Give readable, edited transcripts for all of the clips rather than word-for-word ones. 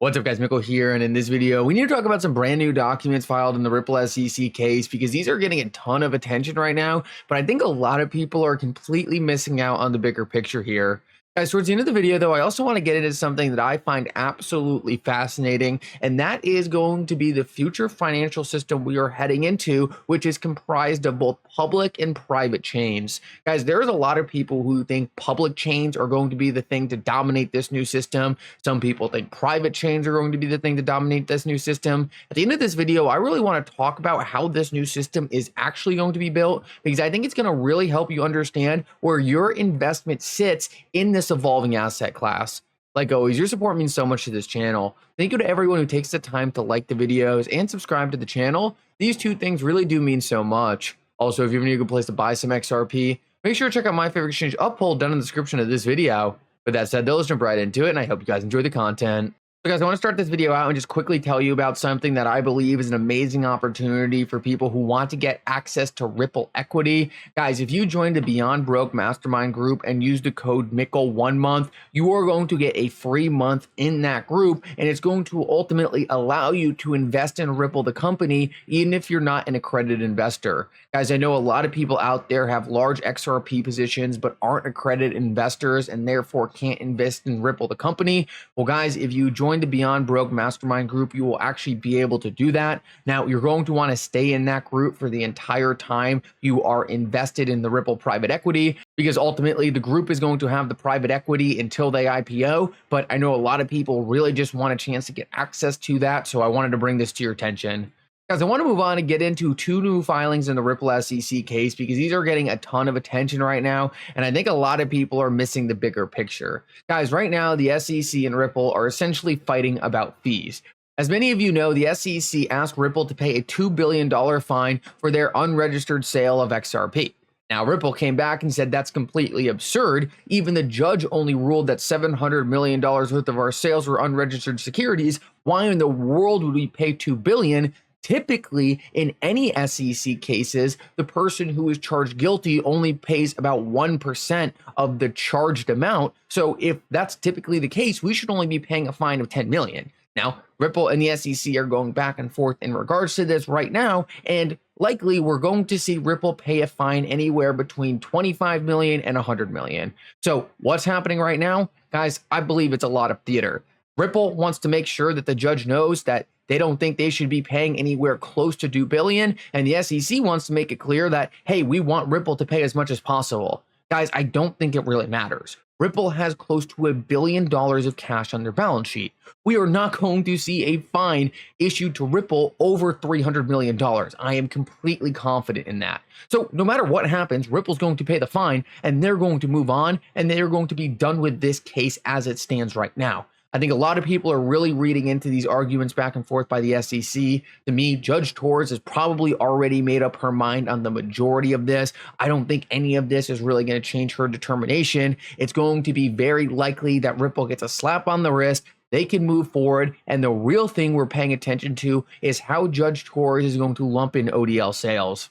What's up guys, Mickle here, and in this video we need to talk about some brand new documents filed in the Ripple SEC case because these are getting a ton of attention right now, but I think a lot of people are completely missing out on the bigger picture here. Guys, towards the end of the video though, I also want to get into something that I find absolutely fascinating, and that is going to be the future financial system we are heading into, which is comprised of both public and private chains. Guys, there's a lot of people who think public chains are going to be the thing to dominate this new system. Some people think private chains are going to be the thing to dominate this new system. At the end of this video, I really want to talk about how this new system is actually going to be built, because I think it's going to really help you understand where your investment sits in this evolving asset class. Like always, your support means so much to this channel. Thank you to everyone who takes the time to like the videos and subscribe to the channel. These two things really do mean so much. Also, if you need a good place to buy some XRP, make sure to check out my favorite exchange Uphold down in the description of this video. With that said, let's jump right into it, and I hope you guys enjoy the content. So guys, I want to start this video out and just quickly tell you about something that I believe is an amazing opportunity for people who want to get access to Ripple equity. Guys, if you join the Beyond Broke Mastermind group and use the code Mickle 1 month, you are going to get a free month in that group, and it's going to ultimately allow you to invest in Ripple, the company, even if you're not an accredited investor. Guys, I know a lot of people out there have large XRP positions but aren't accredited investors and therefore can't invest in Ripple, the company. Well, guys, if you join the Beyond Broke Mastermind group, you will actually be able to do that. Now, you're going to want to stay in that group for the entire time you are invested in the Ripple private equity, because ultimately the group is going to have the private equity until they IPO. But I know a lot of people really just want a chance to get access to that, so I wanted to bring this to your attention. Guys, I want to move on and get into two new filings in the Ripple SEC case because these are getting a ton of attention right now, and I think a lot of people are missing the bigger picture. Guys, right now the SEC and Ripple are essentially fighting about fees. As many of you know, the SEC asked Ripple to pay a $2 billion fine for their unregistered sale of XRP. Now, Ripple came back and said that's completely absurd. Even the judge only ruled that $700 million worth of our sales were unregistered securities. Why in the world would we pay $2 billion? Typically, in any SEC cases, the person who is charged guilty only pays about 1% of the charged amount. So if that's typically the case, we should only be paying a fine of $10 million. Now, Ripple and the SEC are going back and forth in regards to this right now, and likely we're going to see Ripple pay a fine anywhere between $25 million and $100 million. So what's happening right now? Guys, I believe it's a lot of theater. Ripple wants to make sure that the judge knows that they don't think they should be paying anywhere close to $2 billion, and the SEC wants to make it clear that, hey, we want Ripple to pay as much as possible. Guys, I don't think it really matters. Ripple has close to $1 billion of cash on their balance sheet. We are not going to see a fine issued to Ripple over $300 million. I am completely confident in that. So no matter what happens, Ripple's going to pay the fine, and they're going to move on, and they're going to be done with this case as it stands right now. I think a lot of people are really reading into these arguments back and forth by the SEC. To me, Judge Torres has probably already made up her mind on the majority of this. I don't think any of this is really going to change her determination. It's going to be very likely that Ripple gets a slap on the wrist. They can move forward, and the real thing we're paying attention to is how Judge Torres is going to lump in ODL sales.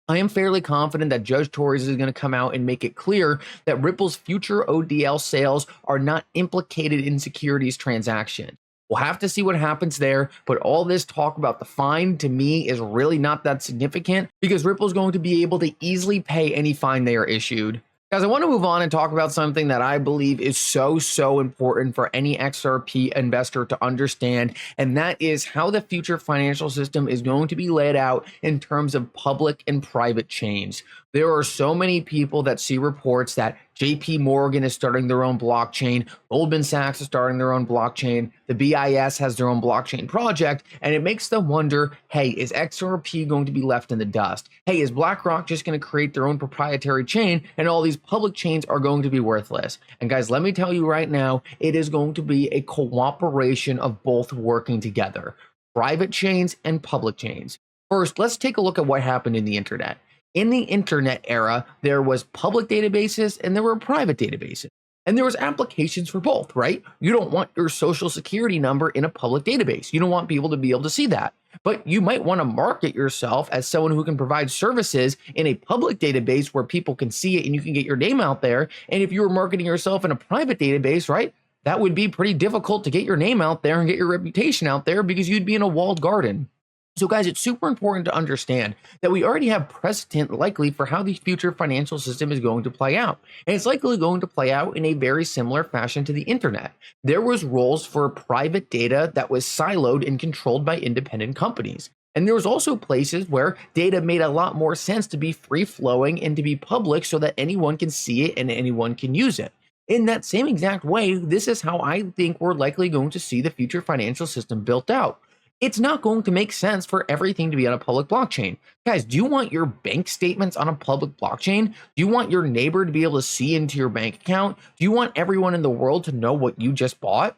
I am fairly confident that Judge Torres is going to come out and make it clear that Ripple's future ODL sales are not implicated in securities transactions. We'll have to see what happens there, but all this talk about the fine to me is really not that significant because Ripple's going to be able to easily pay any fine they are issued. Guys, I want to move on and talk about something that I believe is so important for any XRP investor to understand, and that is how the future financial system is going to be laid out in terms of public and private chains. There are so many people that see reports that JP Morgan is starting their own blockchain, Goldman Sachs is starting their own blockchain, the BIS has their own blockchain project, and it makes them wonder, hey, is XRP going to be left in the dust? Hey, is BlackRock just going to create their own proprietary chain and all these public chains are going to be worthless? And guys, let me tell you right now, it is going to be a cooperation of both working together, private chains and public chains. First, let's take a look at what happened in the internet. In the internet era, there was public databases and there were private databases. And there was applications for both, right? You don't want your social security number in a public database. You don't want people to be able to see that. But you might want to market yourself as someone who can provide services in a public database where people can see it and you can get your name out there. And if you were marketing yourself in a private database, right? that would be pretty difficult to get your name out there and get your reputation out there because you'd be in a walled garden. So guys, it's super important to understand that we already have precedent likely for how the future financial system is going to play out. And it's likely going to play out in a very similar fashion to the internet. There was roles for private data that was siloed and controlled by independent companies. And there was also places where data made a lot more sense to be free flowing and to be public so that anyone can see it and anyone can use it. In that same exact way, this is how I think we're likely going to see the future financial system built out. It's not going to make sense for everything to be on a public blockchain. Guys, do you want your bank statements on a public blockchain? Do you want your neighbor to be able to see into your bank account? Do you want everyone in the world to know what you just bought?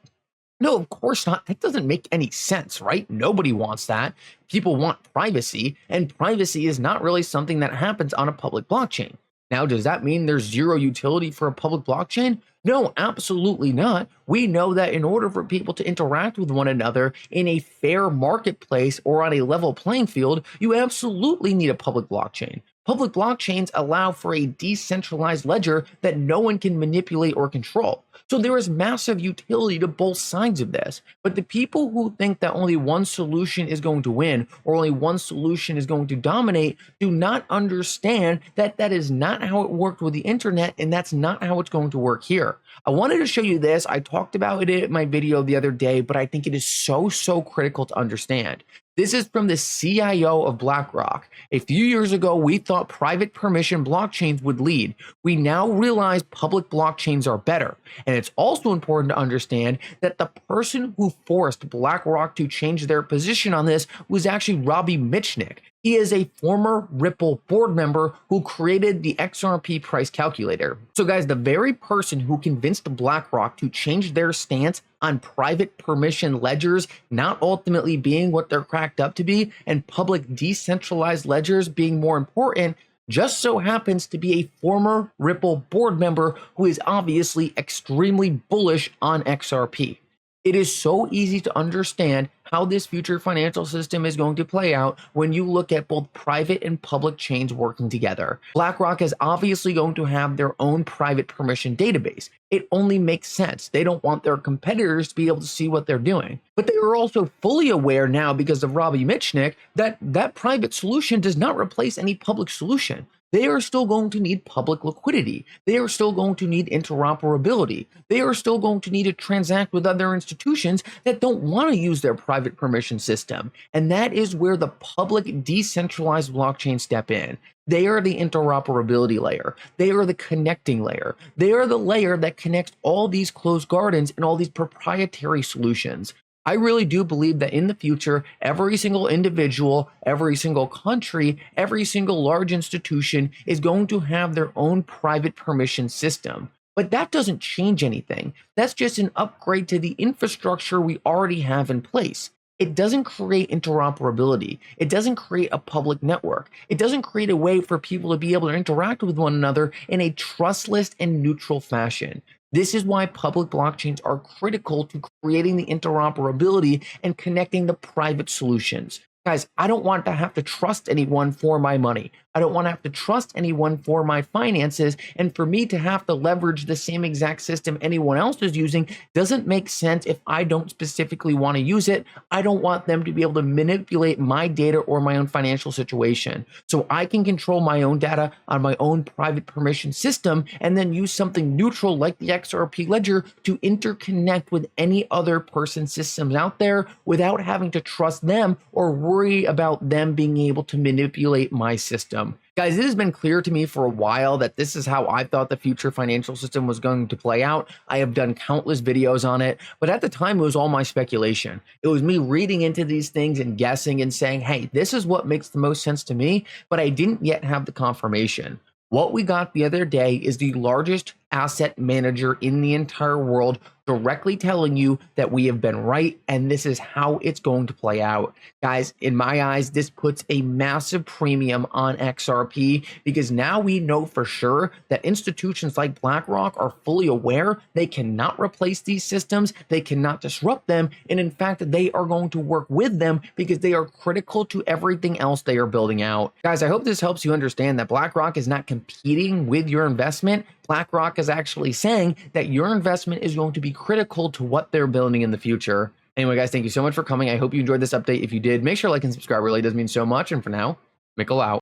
No, of course not. That doesn't make any sense, right? Nobody wants that. People want privacy, and privacy is not really something that happens on a public blockchain. Now, does that mean there's zero utility for a public blockchain? No, absolutely not. We know that in order for people to interact with one another in a fair marketplace or on a level playing field, you absolutely need a public blockchain. Public blockchains allow for a decentralized ledger that no one can manipulate or control. So there is massive utility to both sides of this. But the people who think that only one solution is going to win or only one solution is going to dominate do not understand that that is not how it worked with the internet, and that's not how it's going to work here. I wanted to show you this. I talked about it in my video the other day, but I think it is so critical to understand. This is from the CIO of BlackRock. A few years ago, we thought private permission blockchains would lead. We now realize public blockchains are better. And it's also important to understand that the person who forced BlackRock to change their position on this was actually Robbie Mitchnick. He is a former Ripple board member who created the XRP price calculator. So guys, the very person who convinced BlackRock to change their stance on private permission ledgers not ultimately being what they're cracked up to be and public decentralized ledgers being more important just so happens to be a former Ripple board member who is obviously extremely bullish on XRP. It is so easy to understand how this future financial system is going to play out when you look at both private and public chains working together. BlackRock is obviously going to have their own private permission database. It only makes sense. They don't want their competitors to be able to see what they're doing. But they are also fully aware now, because of Robbie Mitchnick, that that private solution does not replace any public solution. They are still going to need public liquidity. They are still going to need interoperability. They are still going to need to transact with other institutions that don't want to use their private permission system. And that is where the public decentralized blockchains step in. They are the interoperability layer. They are the connecting layer. They are the layer that connects all these closed gardens and all these proprietary solutions. I really do believe that in the future, every single individual, every single country, every single large institution is going to have their own private permission system. But that doesn't change anything. That's just an upgrade to the infrastructure we already have in place. It doesn't create interoperability. It doesn't create a public network. It doesn't create a way for people to be able to interact with one another in a trustless and neutral fashion. This is why public blockchains are critical to creating the interoperability and connecting the private solutions. Guys, I don't want to have to trust anyone for my money. I don't want to have to trust anyone for my finances. And for me to have to leverage the same exact system anyone else is using doesn't make sense if I don't specifically want to use it. I don't want them to be able to manipulate my data or my own financial situation. So I can control my own data on my own private permission system and then use something neutral like the XRP ledger to interconnect with any other person's systems out there without having to trust them or worry about them being able to manipulate my system. Guys, it has been clear to me for a while that this is how I thought the future financial system was going to play out. I have done countless videos on it, but at the time it was all my speculation. It was me reading into these things and guessing and saying, hey, this is what makes the most sense to me, but I didn't yet have the confirmation. What we got the other day is the largest asset manager in the entire world directly telling you that we have been right and this is how it's going to play out. Guys, in my eyes, this puts a massive premium on XRP because now we know for sure that institutions like BlackRock are fully aware they cannot replace these systems, they cannot disrupt them, and in fact, they are going to work with them because they are critical to everything else they are building out. Guys, I hope this helps you understand that BlackRock is not competing with your investment. BlackRock is actually saying that your investment is going to be critical to what they're building in the future. Anyway, guys, thank you so much for coming. I hope you enjoyed this update. If you did, make sure to like and subscribe. It really does mean so much. And for now, Mickle out.